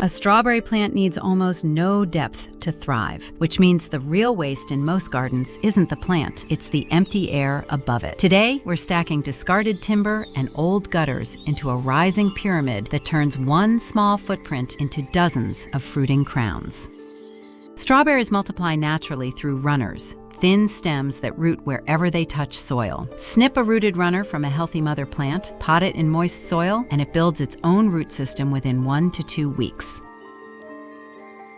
A strawberry plant needs almost no depth to thrive, which means the real waste in most gardens isn't the plant, it's the empty air above it. Today, we're stacking discarded timber and old gutters into a rising pyramid that turns one small footprint into dozens of fruiting crowns. Strawberries multiply naturally through runners, thin stems that root wherever they touch soil. Snip a rooted runner from a healthy mother plant, pot it in moist soil, and it builds its own root system within 1 to 2 weeks.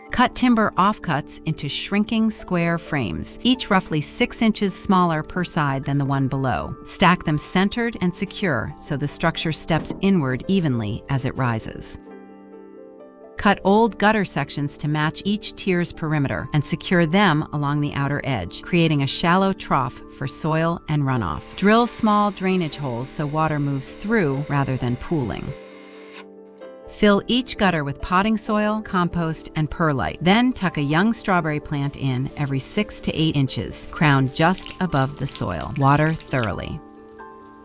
Cut timber offcuts into shrinking square frames, each roughly 6 inches smaller per side than the one below. Stack them centered and secure so the structure steps inward evenly as it rises. Cut old gutter sections to match each tier's perimeter and secure them along the outer edge, creating a shallow trough for soil and runoff. Drill small drainage holes so water moves through rather than pooling. Fill each gutter with potting soil, compost, and perlite. Then tuck a young strawberry plant in every 6 to 8 inches, crowned just above the soil. Water thoroughly.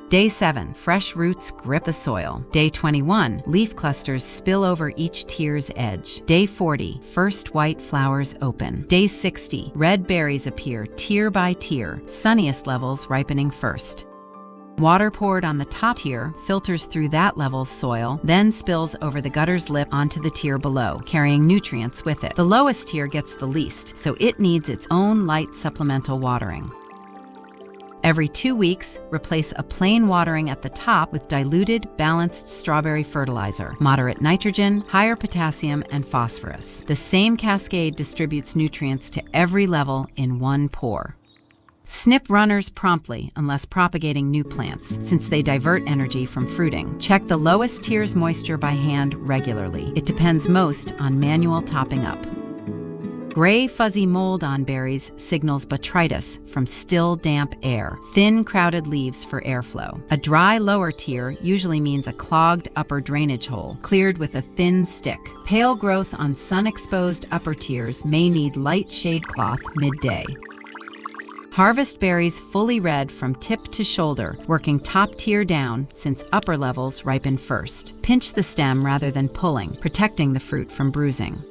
Day 7, fresh roots grip the soil. Day 21, leaf clusters spill over each tier's edge. Day 40, first white flowers open. Day 60, red berries appear tier by tier, sunniest levels ripening first. Water poured on the top tier filters through that level's soil, then spills over the gutter's lip onto the tier below, carrying nutrients with it. The lowest tier gets the least, so it needs its own light supplemental watering. Every 2 weeks, replace a plain watering at the top with diluted, balanced strawberry fertilizer, moderate nitrogen, higher potassium, and phosphorus. The same cascade distributes nutrients to every level in one pour. Snip runners promptly unless propagating new plants, since they divert energy from fruiting. Check the lowest tier's moisture by hand regularly. It depends most on manual topping up. Gray, fuzzy mold on berries signals botrytis from still, damp air. Thin, crowded leaves for airflow. A dry lower tier usually means a clogged upper drainage hole, cleared with a thin stick. Pale growth on sun-exposed upper tiers may need light shade cloth midday. Harvest berries fully red from tip to shoulder, working top tier down since upper levels ripen first. Pinch the stem rather than pulling, protecting the fruit from bruising.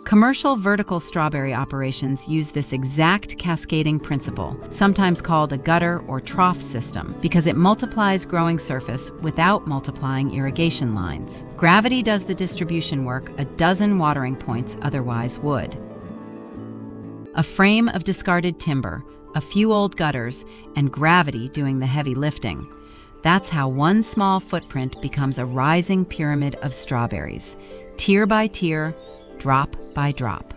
Commercial vertical strawberry operations use this exact cascading principle, sometimes called a gutter or trough system, because it multiplies growing surface without multiplying irrigation lines. Gravity does the distribution work a dozen watering points otherwise would. A frame of discarded timber, a few old gutters, and gravity doing the heavy lifting. That's how one small footprint becomes a rising pyramid of strawberries, tier by tier, drop by drop.